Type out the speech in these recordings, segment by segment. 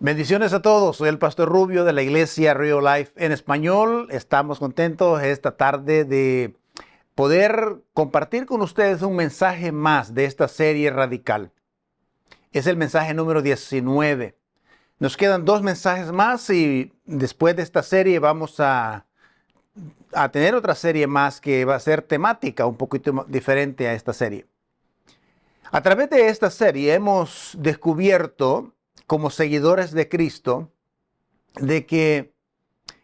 Bendiciones a todos, soy el Pastor Rubio de la Iglesia Real Life en español. Estamos contentos esta tarde de poder compartir con ustedes un mensaje más de esta serie radical. Es el mensaje número 19. Nos quedan 2 mensajes más y después de esta serie vamos a tener otra serie más que va a ser temática, un poquito diferente a esta serie. A través de esta serie hemos descubierto, como seguidores de Cristo, de que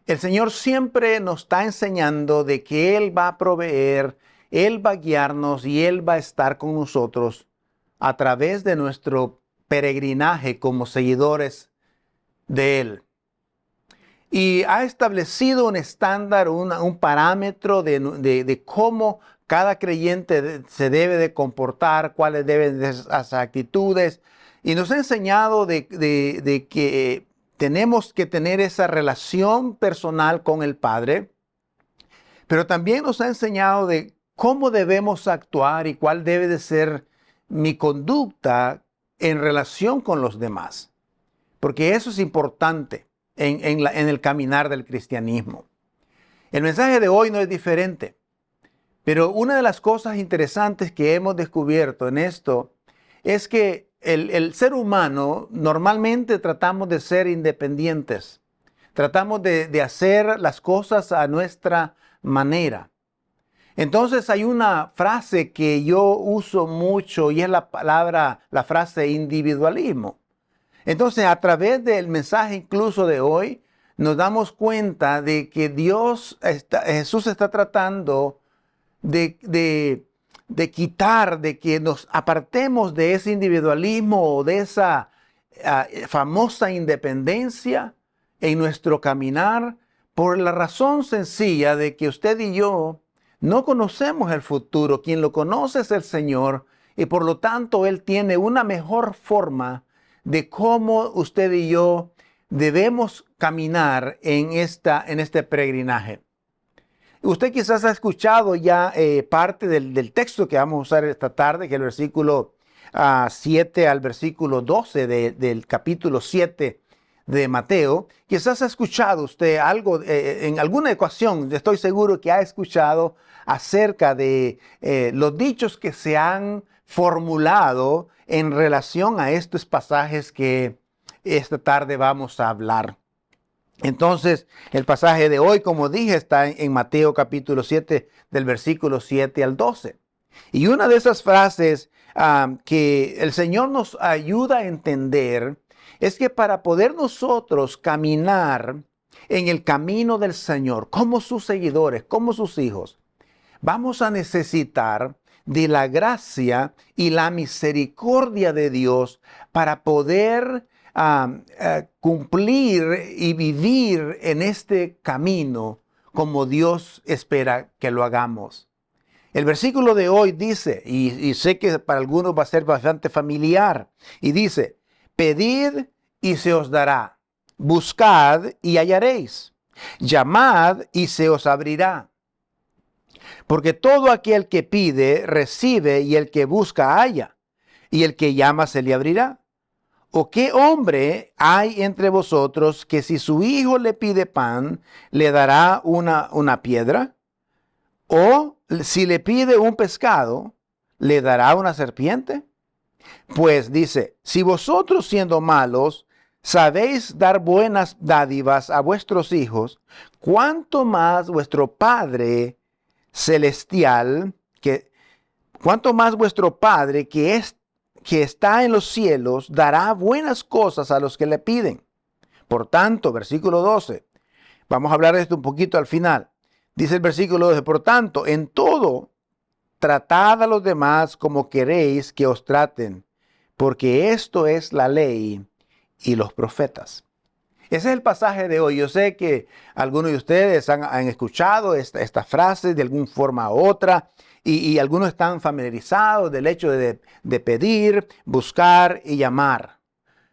el Señor siempre nos está enseñando de que Él va a proveer, Él va a guiarnos y Él va a estar con nosotros a través de nuestro peregrinaje como seguidores de Él. Y ha establecido un estándar, un parámetro de cómo cada creyente se debe de comportar, cuáles deben de ser las actitudes. Y nos ha enseñado de que tenemos que tener esa relación personal con el Padre, pero también nos ha enseñado de cómo debemos actuar y cuál debe de ser mi conducta en relación con los demás. Porque eso es importante en el caminar del cristianismo. El mensaje de hoy no es diferente, pero una de las cosas interesantes que hemos descubierto en esto es que el ser humano normalmente tratamos de ser independientes. Tratamos de hacer las cosas a nuestra manera. Entonces hay una frase que yo uso mucho y es la frase individualismo. Entonces a través del mensaje incluso de hoy nos damos cuenta de que Jesús está tratando de quitar, de que nos apartemos de ese individualismo o de esa famosa independencia en nuestro caminar, por la razón sencilla de que usted y yo no conocemos el futuro. Quien lo conoce es el Señor, y por lo tanto Él tiene una mejor forma de cómo usted y yo debemos caminar en este peregrinaje. Usted quizás ha escuchado ya parte del texto que vamos a usar esta tarde, que es el versículo 7 al versículo 12 del capítulo 7 de Mateo. Quizás ha escuchado usted algo, en alguna ocasión, estoy seguro que ha escuchado acerca de los dichos que se han formulado en relación a estos pasajes que esta tarde vamos a hablar. Entonces, el pasaje de hoy, como dije, está en Mateo capítulo 7, del versículo 7 al 12. Y una de esas frases que el Señor nos ayuda a entender es que para poder nosotros caminar en el camino del Señor, como sus seguidores, como sus hijos, vamos a necesitar de la gracia y la misericordia de Dios para poder cumplir y vivir en este camino como Dios espera que lo hagamos. El versículo de hoy dice, y sé que para algunos va a ser bastante familiar, y dice: pedid y se os dará, buscad y hallaréis, llamad y se os abrirá. Porque todo aquel que pide, recibe, y el que busca, halla, y el que llama, se le abrirá. ¿O qué hombre hay entre vosotros que si su hijo le pide pan, le dará una piedra? ¿O si le pide un pescado, le dará una serpiente? Pues dice: si vosotros, siendo malos, sabéis dar buenas dádivas a vuestros hijos, ¿cuánto más vuestro Padre celestial, cuánto más vuestro Padre que está en los cielos, dará buenas cosas a los que le piden? Por tanto, versículo 12, vamos a hablar de esto un poquito al final. Dice el versículo 12, por tanto, en todo, tratad a los demás como queréis que os traten, porque esto es la ley y los profetas. Ese es el pasaje de hoy. Yo sé que algunos de ustedes han escuchado esta frase de alguna forma u otra, y algunos están familiarizados del hecho de pedir, buscar y llamar,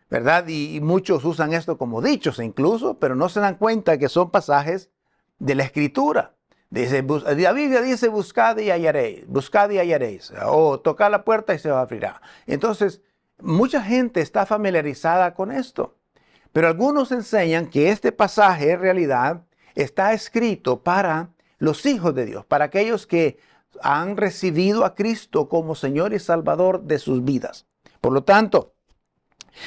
¿verdad? Y muchos usan esto como dichos incluso, pero no se dan cuenta que son pasajes de la Escritura. La Biblia dice: buscad y hallaréis, o tocad la puerta y se os abrirá. Entonces, mucha gente está familiarizada con esto. Pero algunos enseñan que este pasaje en realidad está escrito para los hijos de Dios, para aquellos que han recibido a Cristo como Señor y Salvador de sus vidas. Por lo tanto,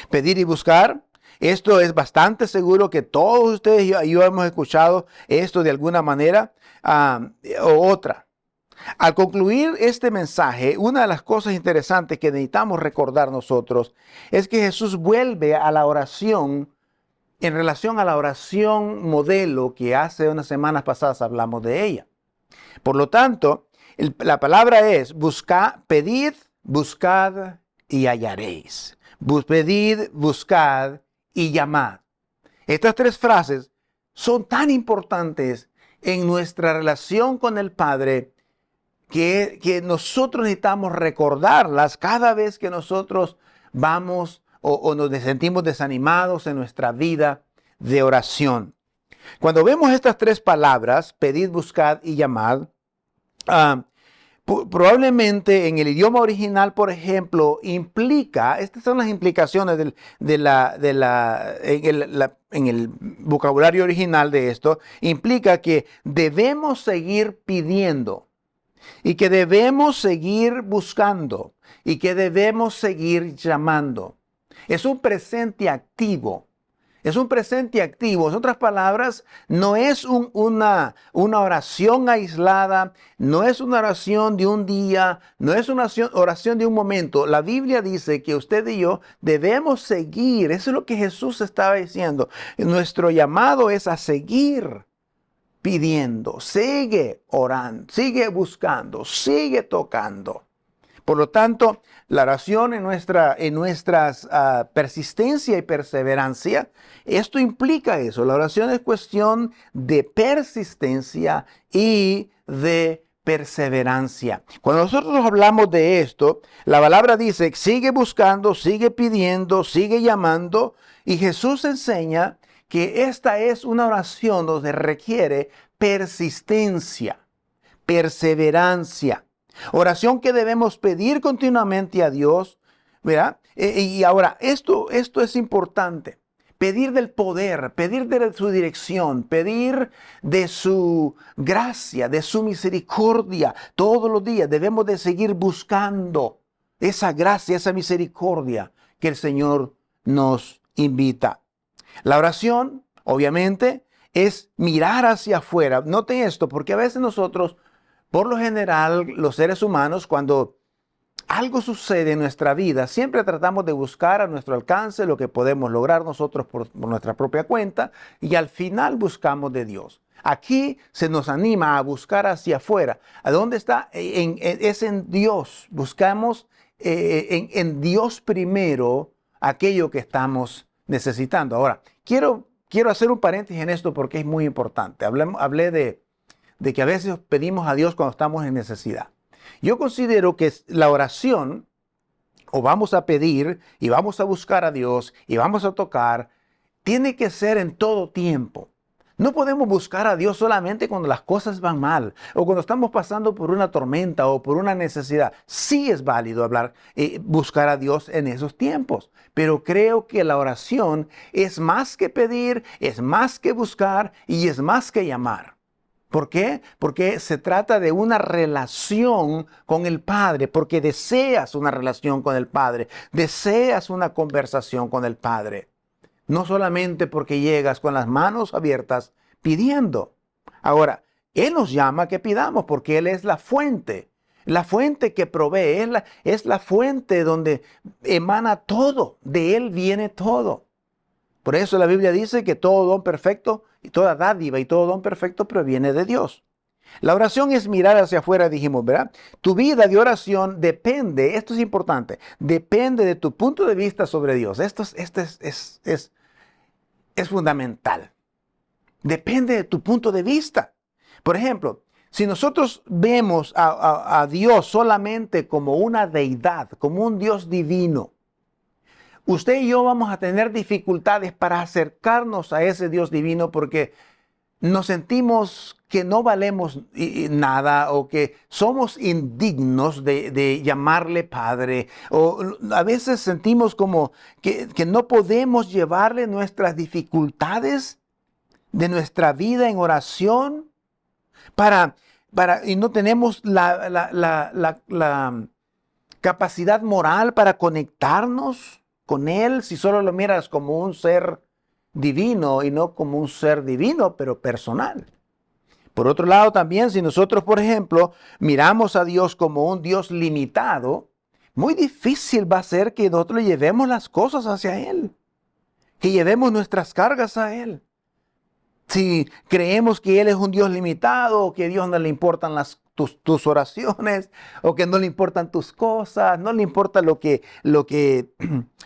pedir y buscar, esto es bastante seguro que todos ustedes y yo hemos escuchado esto de alguna manera o otra. Al concluir este mensaje, una de las cosas interesantes que necesitamos recordar nosotros es que Jesús vuelve a la oración en relación a la oración modelo que hace unas semanas pasadas hablamos de ella. Por lo tanto, la palabra es pedid, buscad y hallaréis. Pedid, buscad y llamad. Estas tres frases son tan importantes en nuestra relación con el Padre que nosotros necesitamos recordarlas cada vez que nosotros vamos o nos sentimos desanimados en nuestra vida de oración. Cuando vemos estas tres palabras, pedid, buscad y llamad, probablemente en el idioma original, por ejemplo, implica, estas son las implicaciones en el vocabulario original de esto, implica que debemos seguir pidiendo y que debemos seguir buscando y que debemos seguir llamando. Es un presente activo. Es un presente activo. En otras palabras, no es una oración aislada, no es una oración de un día, no es una oración de un momento. La Biblia dice que usted y yo debemos seguir. Eso es lo que Jesús estaba diciendo. Nuestro llamado es a seguir pidiendo, sigue orando, sigue buscando, sigue tocando. Por lo tanto, la oración en nuestras persistencia y perseverancia, esto implica eso. La oración es cuestión de persistencia y de perseverancia. Cuando nosotros hablamos de esto, la palabra dice, sigue buscando, sigue pidiendo, sigue llamando, y Jesús enseña que esta es una oración donde requiere persistencia, perseverancia. Oración que debemos pedir continuamente a Dios, ¿verdad? Y ahora, esto es importante. Pedir del poder, pedir de su dirección, pedir de su gracia, de su misericordia. Todos los días debemos de seguir buscando esa gracia, esa misericordia que el Señor nos invita. La oración, obviamente, es mirar hacia afuera. Noten esto, porque a veces nosotros, por lo general, los seres humanos, cuando algo sucede en nuestra vida, siempre tratamos de buscar a nuestro alcance lo que podemos lograr nosotros por nuestra propia cuenta y al final buscamos de Dios. Aquí se nos anima a buscar hacia afuera. ¿A dónde está? Es en Dios. Buscamos en Dios primero aquello que estamos necesitando. Ahora, quiero hacer un paréntesis en esto porque es muy importante. Hablé de que a veces pedimos a Dios cuando estamos en necesidad. Yo considero que la oración, o vamos a pedir y vamos a buscar a Dios y vamos a tocar, tiene que ser en todo tiempo. No podemos buscar a Dios solamente cuando las cosas van mal o cuando estamos pasando por una tormenta o por una necesidad. Sí es válido buscar a Dios en esos tiempos, pero creo que la oración es más que pedir, es más que buscar y es más que llamar. ¿Por qué? Porque se trata de una relación con el Padre, porque deseas una relación con el Padre, deseas una conversación con el Padre. No solamente porque llegas con las manos abiertas pidiendo. Ahora, Él nos llama a que pidamos porque Él es la fuente que provee, es la fuente donde emana todo, de Él viene todo. Por eso la Biblia dice que todo don perfecto y toda dádiva y todo don perfecto proviene de Dios. La oración es mirar hacia afuera, dijimos, ¿verdad? Tu vida de oración depende, esto es importante, depende de tu punto de vista sobre Dios. Esto es fundamental. Depende de tu punto de vista. Por ejemplo, si nosotros vemos a Dios solamente como una deidad, como un Dios divino, usted y yo vamos a tener dificultades para acercarnos a ese Dios divino porque nos sentimos que no valemos nada o que somos indignos de llamarle Padre. O a veces sentimos como que no podemos llevarle nuestras dificultades de nuestra vida en oración y no tenemos la capacidad moral para conectarnos con Él si solo lo miras como un ser divino y no como un ser divino, pero personal. Por otro lado, también, si nosotros, por ejemplo, miramos a Dios como un Dios limitado, muy difícil va a ser que nosotros llevemos las cosas hacia Él, que llevemos nuestras cargas a Él. Si creemos que Él es un Dios limitado, o que a Dios no le importan tus oraciones, o que no le importan tus cosas, no le importa lo que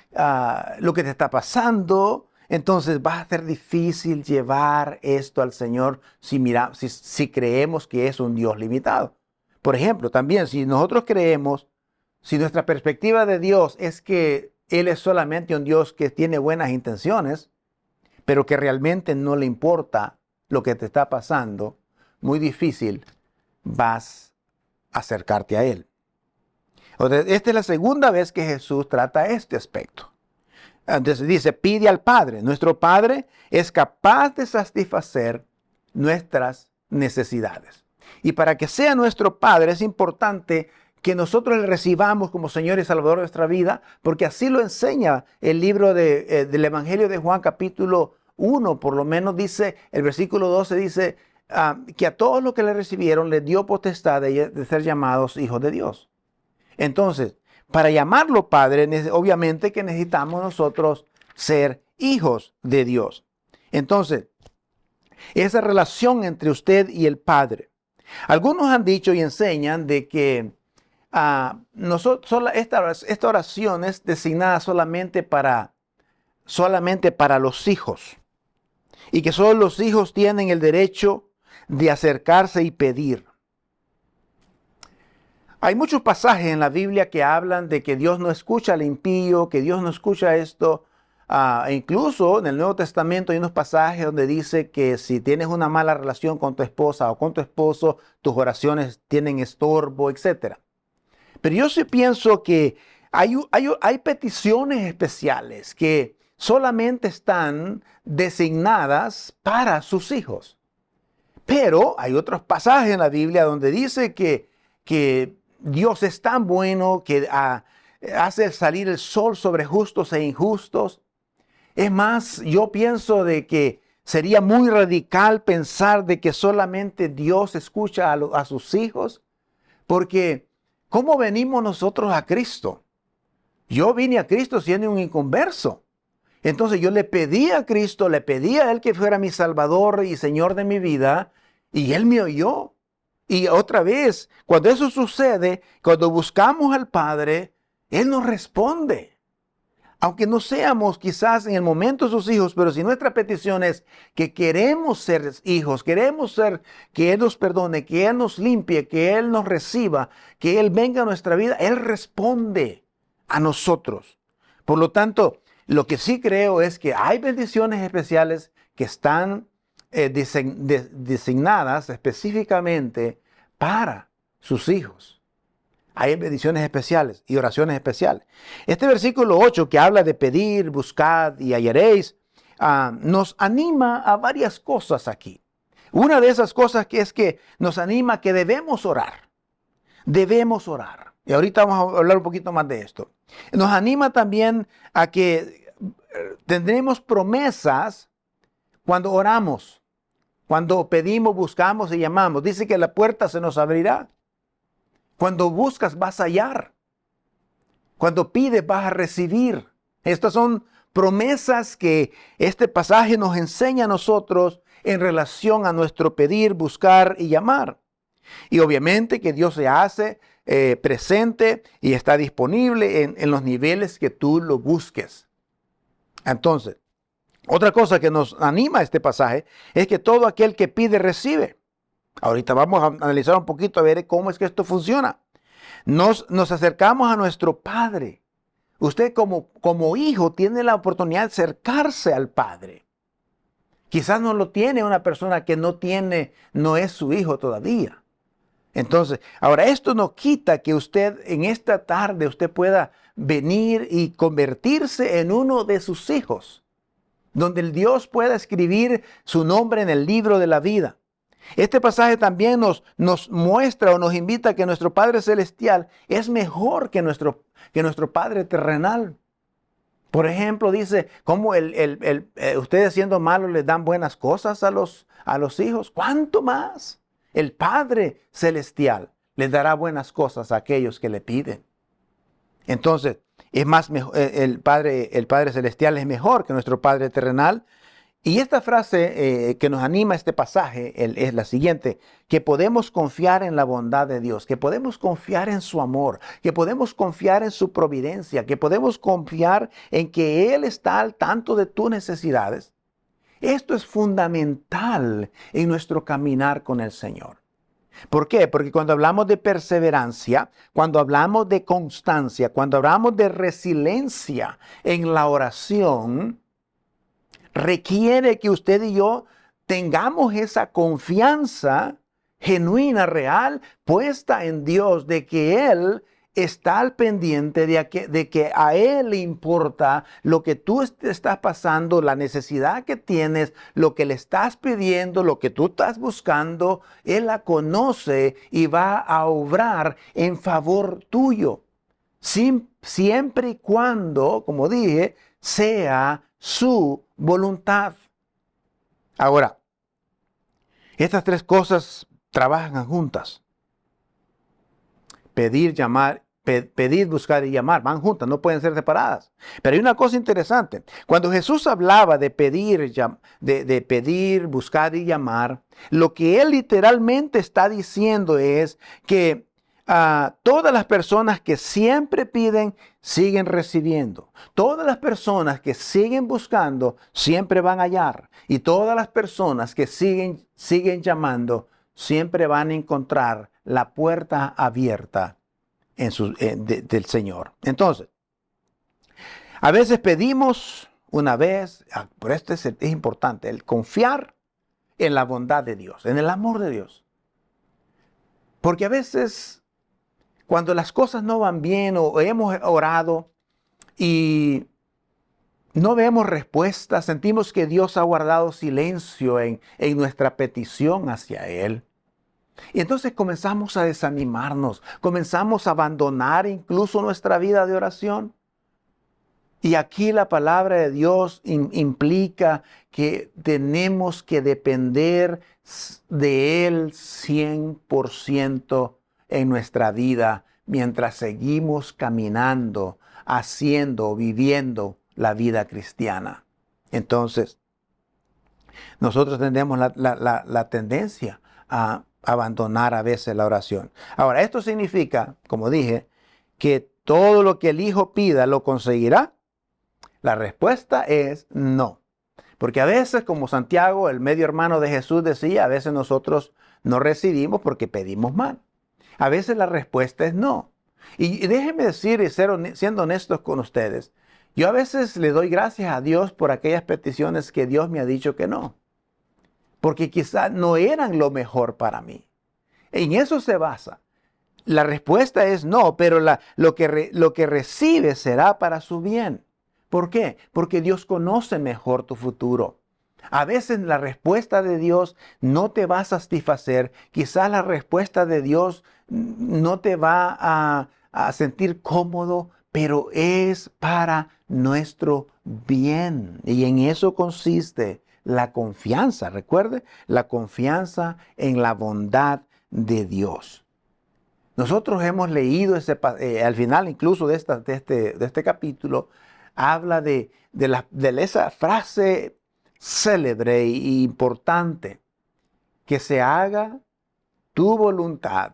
te está pasando, entonces va a ser difícil llevar esto al Señor si creemos que es un Dios limitado. Por ejemplo, también si nosotros creemos, si nuestra perspectiva de Dios es que Él es solamente un Dios que tiene buenas intenciones, pero que realmente no le importa lo que te está pasando, muy difícil vas a acercarte a Él. Esta es la segunda vez que Jesús trata este aspecto. Entonces dice, pide al Padre. Nuestro Padre es capaz de satisfacer nuestras necesidades. Y para que sea nuestro Padre es importante que nosotros le recibamos como Señor y Salvador de nuestra vida, porque así lo enseña el libro del Evangelio de Juan capítulo 1, por lo menos dice, el versículo 12 dice que a todos los que le recibieron le dio potestad de ser llamados hijos de Dios. Entonces, para llamarlo Padre, obviamente que necesitamos nosotros ser hijos de Dios. Entonces, esa relación entre usted y el Padre. Algunos han dicho y enseñan de que esta oración es designada solamente para los hijos. Y que solo los hijos tienen el derecho de acercarse y pedir. Hay muchos pasajes en la Biblia que hablan de que Dios no escucha al impío, que Dios no escucha esto. Incluso en el Nuevo Testamento hay unos pasajes donde dice que si tienes una mala relación con tu esposa o con tu esposo, tus oraciones tienen estorbo, etc. Pero yo sí pienso que hay peticiones especiales que solamente están designadas para sus hijos. Pero hay otros pasajes en la Biblia donde dice que Dios es tan bueno que hace salir el sol sobre justos e injustos. Es más, yo pienso de que sería muy radical pensar de que solamente Dios escucha a sus hijos, porque ¿cómo venimos nosotros a Cristo? Yo vine a Cristo siendo un inconverso. Entonces yo le pedí a Cristo, le pedí a Él que fuera mi Salvador y Señor de mi vida, y Él me oyó. Y otra vez, cuando eso sucede, cuando buscamos al Padre, Él nos responde. Aunque no seamos quizás en el momento sus hijos, pero si nuestra petición es que queremos ser hijos, queremos ser que Él nos perdone, que Él nos limpie, que Él nos reciba, que Él venga a nuestra vida, Él responde a nosotros. Por lo tanto, lo que sí creo es que hay bendiciones especiales que están designadas específicamente para sus hijos. Hay bendiciones especiales y oraciones especiales. Este versículo 8 que habla de pedir, buscad y hallaréis, nos anima a varias cosas aquí. Una de esas cosas es que nos anima a que debemos orar. Debemos orar. Y ahorita vamos a hablar un poquito más de esto. Nos anima también a que tendremos promesas cuando oramos, cuando pedimos, buscamos y llamamos. Dice que la puerta se nos abrirá. Cuando buscas vas a hallar. Cuando pides vas a recibir. Estas son promesas que este pasaje nos enseña a nosotros en relación a nuestro pedir, buscar y llamar. Y obviamente que Dios se hace presente y está disponible en los niveles que tú lo busques. Entonces, otra cosa que nos anima a este pasaje es que todo aquel que pide recibe. Ahorita vamos a analizar un poquito a ver cómo es que esto funciona. Nos acercamos a nuestro Padre. Usted como hijo tiene la oportunidad de acercarse al Padre. Quizás no lo tiene una persona que no es su hijo todavía. Entonces, ahora esto no quita que usted en esta tarde usted pueda venir y convertirse en uno de sus hijos, donde el Dios pueda escribir su nombre en el libro de la vida. Este pasaje también nos muestra o nos invita a que nuestro Padre Celestial es mejor que nuestro Padre terrenal. Por ejemplo, dice, ¿cómo ustedes siendo malos les dan buenas cosas a los hijos? ¿Cuánto más? El Padre Celestial les dará buenas cosas a aquellos que le piden. Entonces, es más, el Padre Celestial es mejor que nuestro Padre terrenal. Y esta frase que nos anima este pasaje es la siguiente: que podemos confiar en la bondad de Dios, que podemos confiar en su amor, que podemos confiar en su providencia, que podemos confiar en que Él está al tanto de tus necesidades. Esto es fundamental en nuestro caminar con el Señor. ¿Por qué? Porque cuando hablamos de perseverancia, cuando hablamos de constancia, cuando hablamos de resiliencia en la oración, requiere que usted y yo tengamos esa confianza genuina, real, puesta en Dios, de que Él está al pendiente, de que a Él le importa lo que tú estás pasando, la necesidad que tienes, lo que le estás pidiendo, lo que tú estás buscando. Él la conoce y va a obrar en favor tuyo, siempre y cuando, como dije, sea su voluntad. Ahora, estas tres cosas trabajan juntas. Pedir, buscar y llamar van juntas, no pueden ser separadas. Pero hay una cosa interesante. Cuando Jesús hablaba de pedir, buscar y llamar, lo que Él literalmente está diciendo es que todas las personas que siempre piden, siguen recibiendo. Todas las personas que siguen buscando, siempre van a hallar. Y todas las personas que siguen llamando, siempre van a encontrar la puerta abierta del Señor. Entonces, a veces pedimos una vez, por esto es importante, el confiar en la bondad de Dios, en el amor de Dios. Porque a veces, cuando las cosas no van bien o hemos orado y no vemos respuesta, sentimos que Dios ha guardado silencio en nuestra petición hacia Él. Y entonces comenzamos a desanimarnos, comenzamos a abandonar incluso nuestra vida de oración. Y aquí la palabra de Dios implica que tenemos que depender de Él 100% en nuestra vida mientras seguimos caminando, viviendo la vida cristiana. Entonces, nosotros tenemos la tendencia a abandonar a veces la oración. Ahora, esto significa, como dije, que todo lo que el Hijo pida lo conseguirá. La respuesta es no. Porque a veces, como Santiago, el medio hermano de Jesús, decía, a veces nosotros no recibimos porque pedimos mal. A veces la respuesta es no. Y déjenme decir y siendo honestos con ustedes, yo a veces le doy gracias a Dios por aquellas peticiones que Dios me ha dicho que no. Porque quizás no eran lo mejor para mí. En eso se basa. La respuesta es no, pero lo que recibe será para su bien. ¿Por qué? Porque Dios conoce mejor tu futuro. A veces la respuesta de Dios no te va a satisfacer. Quizás la respuesta de Dios no te va a sentir cómodo, pero es para nuestro bien. Y en eso consiste la confianza. Recuerde, la confianza en la bondad de Dios. Nosotros hemos leído al final incluso de este capítulo, habla de esa frase célebre e importante: que se haga tu voluntad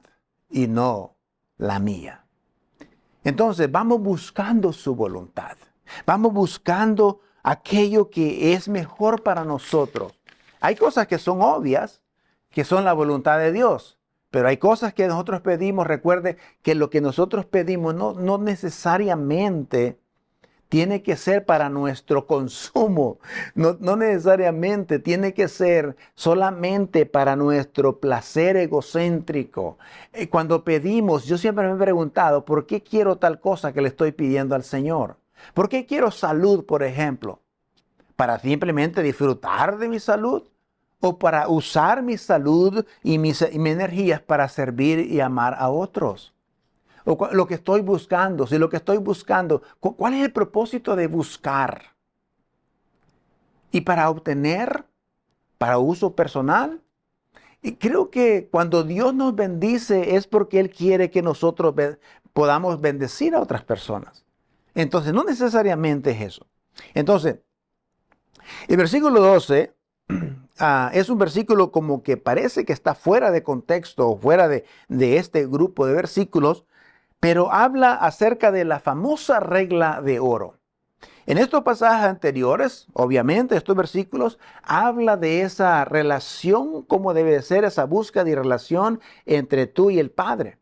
y no la mía. Entonces vamos buscando su voluntad, vamos buscando aquello que es mejor para nosotros. Hay cosas que son obvias, que son la voluntad de Dios. Pero hay cosas que nosotros pedimos. Recuerde que lo que nosotros pedimos no necesariamente tiene que ser para nuestro consumo. No necesariamente tiene que ser solamente para nuestro placer egocéntrico. Cuando pedimos, yo siempre me he preguntado, ¿por qué quiero tal cosa que le estoy pidiendo al Señor? ¿Por qué quiero salud, por ejemplo? ¿Para simplemente disfrutar de mi salud? ¿O para usar mi salud y mis energías para servir y amar a otros? O lo que estoy buscando, si lo que estoy buscando, ¿cuál es el propósito de buscar? Y para obtener, para uso personal. Y creo que cuando Dios nos bendice es porque Él quiere que nosotros podamos bendecir a otras personas. Entonces, no necesariamente es eso. Entonces, el versículo 12 es un versículo como que parece que está fuera de contexto o fuera de este grupo de versículos, pero habla acerca de la famosa regla de oro. En estos pasajes anteriores, obviamente, estos versículos habla de esa relación, cómo debe ser esa búsqueda y relación entre tú y el Padre.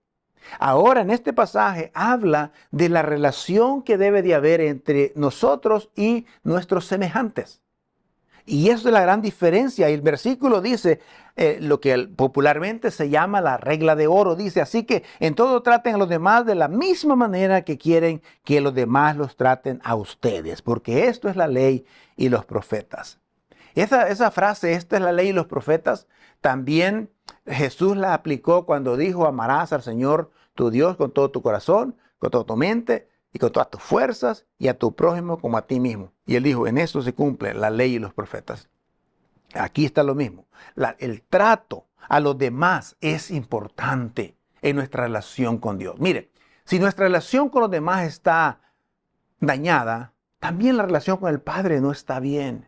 Ahora, en este pasaje, habla de la relación que debe de haber entre nosotros y nuestros semejantes. Y eso es la gran diferencia. Y el versículo dice lo que popularmente se llama la regla de oro. Dice, así que en todo traten a los demás de la misma manera que quieren que los demás los traten a ustedes. Porque esto es la ley y los profetas. Esa frase, esta es la ley y los profetas, también Jesús la aplicó cuando dijo, amarás al Señor tu Dios con todo tu corazón, con toda tu mente y con todas tus fuerzas, y a tu prójimo como a ti mismo. Y él dijo, en esto se cumple la ley y los profetas. Aquí está lo mismo. El trato a los demás es importante en nuestra relación con Dios. Mire, si nuestra relación con los demás está dañada, también la relación con el Padre no está bien.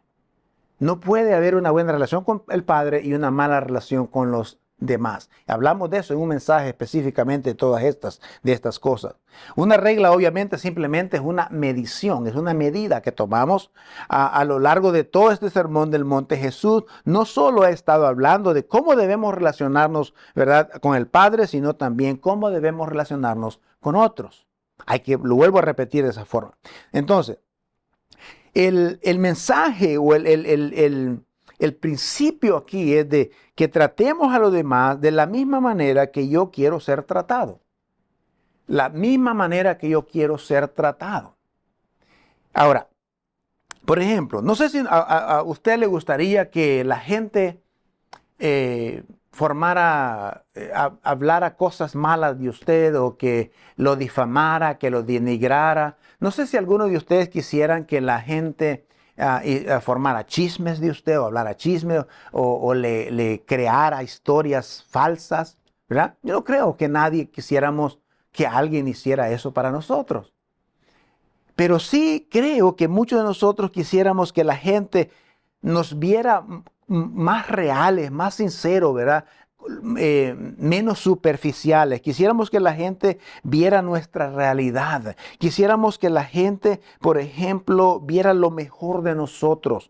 No puede haber una buena relación con el Padre y una mala relación con los demás. Hablamos de eso en un mensaje específicamente de estas cosas. Una regla obviamente simplemente es una medición, es una medida que tomamos a lo largo de todo este sermón del monte. Jesús no solo ha estado hablando de cómo debemos relacionarnos, ¿verdad?, con el Padre, sino también cómo debemos relacionarnos con otros. Lo vuelvo a repetir de esa forma. Entonces, el mensaje o el principio aquí es de que tratemos a los demás de la misma manera que yo quiero ser tratado. La misma manera que yo quiero ser tratado. Ahora, por ejemplo, no sé si a usted le gustaría que la gente hablara cosas malas de usted o que lo difamara, que lo denigrara. No sé si alguno de ustedes quisieran que la gente formara chismes de usted o hablara chismes o le creara historias falsas, ¿verdad? Yo no creo que nadie quisiéramos que alguien hiciera eso para nosotros. Pero sí creo que muchos de nosotros quisiéramos que la gente nos viera más reales, más sinceros, ¿verdad? Menos superficiales. Quisiéramos que la gente viera nuestra realidad. Quisiéramos que la gente, por ejemplo, viera lo mejor de nosotros,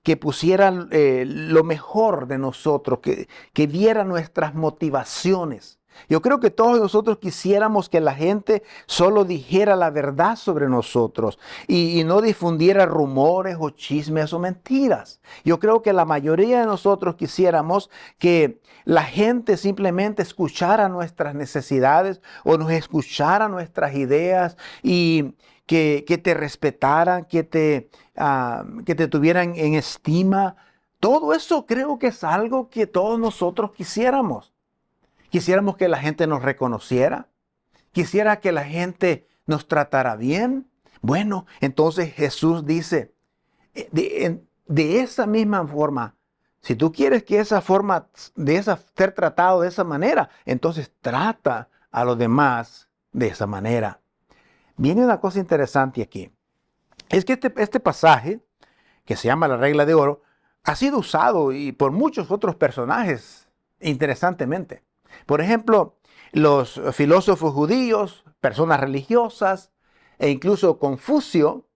que pusieran lo mejor de nosotros, que viera nuestras motivaciones. Yo creo que todos nosotros quisiéramos que la gente solo dijera la verdad sobre nosotros y no difundiera rumores o chismes o mentiras. Yo creo que la mayoría de nosotros quisiéramos que la gente simplemente escuchara nuestras necesidades o nos escuchara nuestras ideas y que te respetaran, que te tuvieran en estima. Todo eso creo que es algo que todos nosotros quisiéramos. Quisiéramos que la gente nos reconociera. Quisiera que la gente nos tratara bien. Bueno, entonces Jesús dice, de esa misma forma, si tú quieres que ser tratado de esa manera, entonces trata a los demás de esa manera. Viene una cosa interesante aquí. Es que este pasaje, que se llama la regla de oro, ha sido usado y por muchos otros personajes, interesantemente. Por ejemplo, los filósofos judíos, personas religiosas e incluso Confucio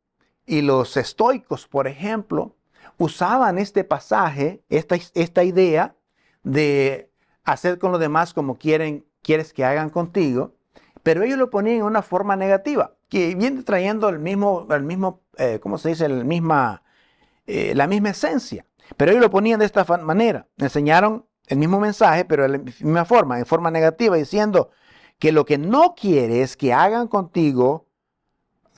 y los estoicos, por ejemplo, usaban este pasaje, esta idea de hacer con los demás como quieres que hagan contigo, pero ellos lo ponían en una forma negativa. que viene trayendo ¿cómo se dice? La misma esencia. Pero ellos lo ponían de esta manera. Enseñaron el mismo mensaje, pero de la misma forma, en forma negativa, diciendo que lo que no quieres que hagan contigo,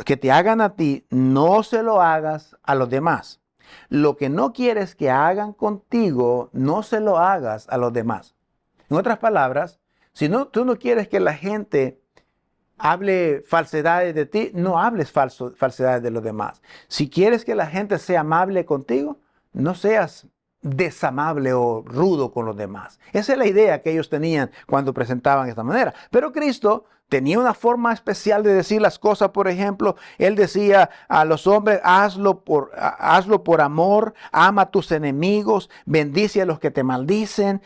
que te hagan a ti, no se lo hagas a los demás. Lo que no quieres que hagan contigo, no se lo hagas a los demás. En otras palabras, si tú no quieres que la gente hable falsedades de ti, no hables falsedades de los demás. Si quieres que la gente sea amable contigo, no seas desamable o rudo con los demás. Esa es la idea que ellos tenían cuando presentaban de esta manera. Pero Cristo tenía una forma especial de decir las cosas. Por ejemplo, Él decía a los hombres, hazlo por amor, ama a tus enemigos, bendice a los que te maldicen,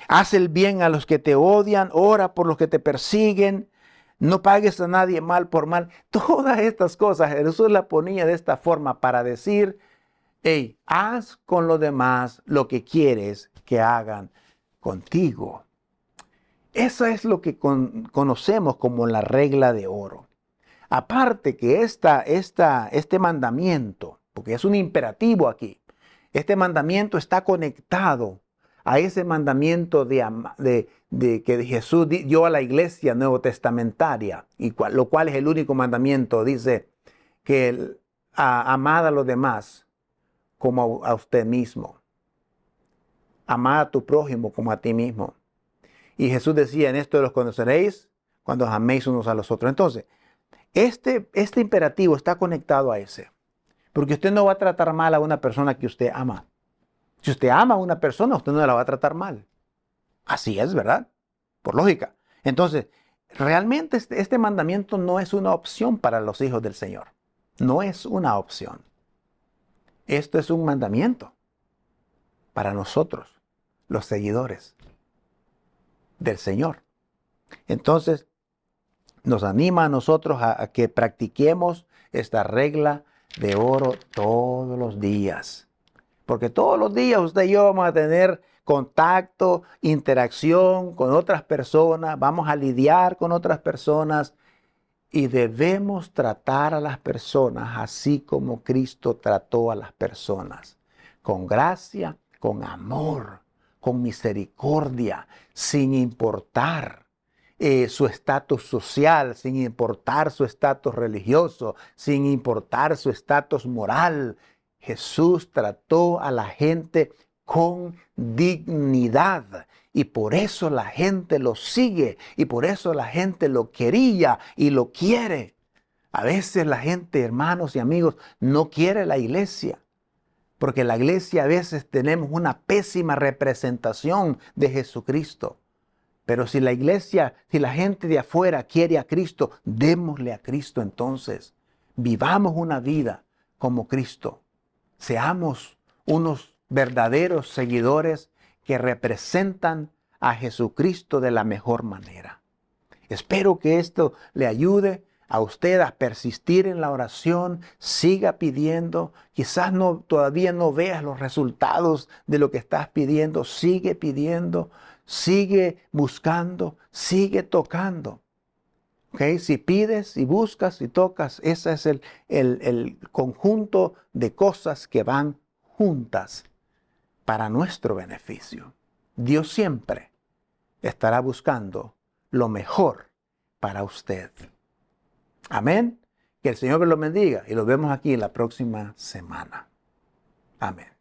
haz el bien a los que te odian, ora por los que te persiguen. No pagues a nadie mal por mal. Todas estas cosas Jesús las ponía de esta forma para decir, hey, haz con los demás lo que quieres que hagan contigo. Eso es lo que conocemos como la regla de oro. Aparte que este mandamiento, porque es un imperativo aquí, este mandamiento está conectado a ese mandamiento que Jesús dio a la iglesia nuevo testamentaria, lo cual es el único mandamiento. Dice que amad a los demás como a usted mismo. Amad a tu prójimo como a ti mismo. Y Jesús decía, en esto los conoceréis cuando os améis unos a los otros. Entonces, este imperativo está conectado a ese. Porque usted no va a tratar mal a una persona que usted ama. Si usted ama a una persona, usted no la va a tratar mal. Así es, ¿verdad? Por lógica. Entonces, realmente este mandamiento no es una opción para los hijos del Señor. No es una opción. Esto es un mandamiento para nosotros, los seguidores del Señor. Entonces, nos anima a nosotros a que practiquemos esta regla de oro todos los días. Porque todos los días usted y yo vamos a tener contacto, interacción con otras personas, vamos a lidiar con otras personas y debemos tratar a las personas así como Cristo trató a las personas, con gracia, con amor, con misericordia, sin importar su estatus social, sin importar su estatus religioso, sin importar su estatus moral. Jesús trató a la gente con dignidad y por eso la gente lo sigue y por eso la gente lo quería y lo quiere. A veces la gente, hermanos y amigos, no quiere la iglesia. Porque la iglesia a veces tenemos una pésima representación de Jesucristo. Pero si la iglesia, si la gente de afuera quiere a Cristo, démosle a Cristo entonces. Vivamos una vida como Cristo. Seamos unos verdaderos seguidores que representan a Jesucristo de la mejor manera. Espero que esto le ayude a usted a persistir en la oración, siga pidiendo. Quizás todavía no veas los resultados de lo que estás pidiendo. Sigue pidiendo, sigue buscando, sigue tocando. ¿Okay? Si pides y buscas y tocas, ese es el conjunto de cosas que van juntas para nuestro beneficio. Dios siempre estará buscando lo mejor para usted. Amén. Que el Señor lo bendiga y nos vemos aquí la próxima semana. Amén.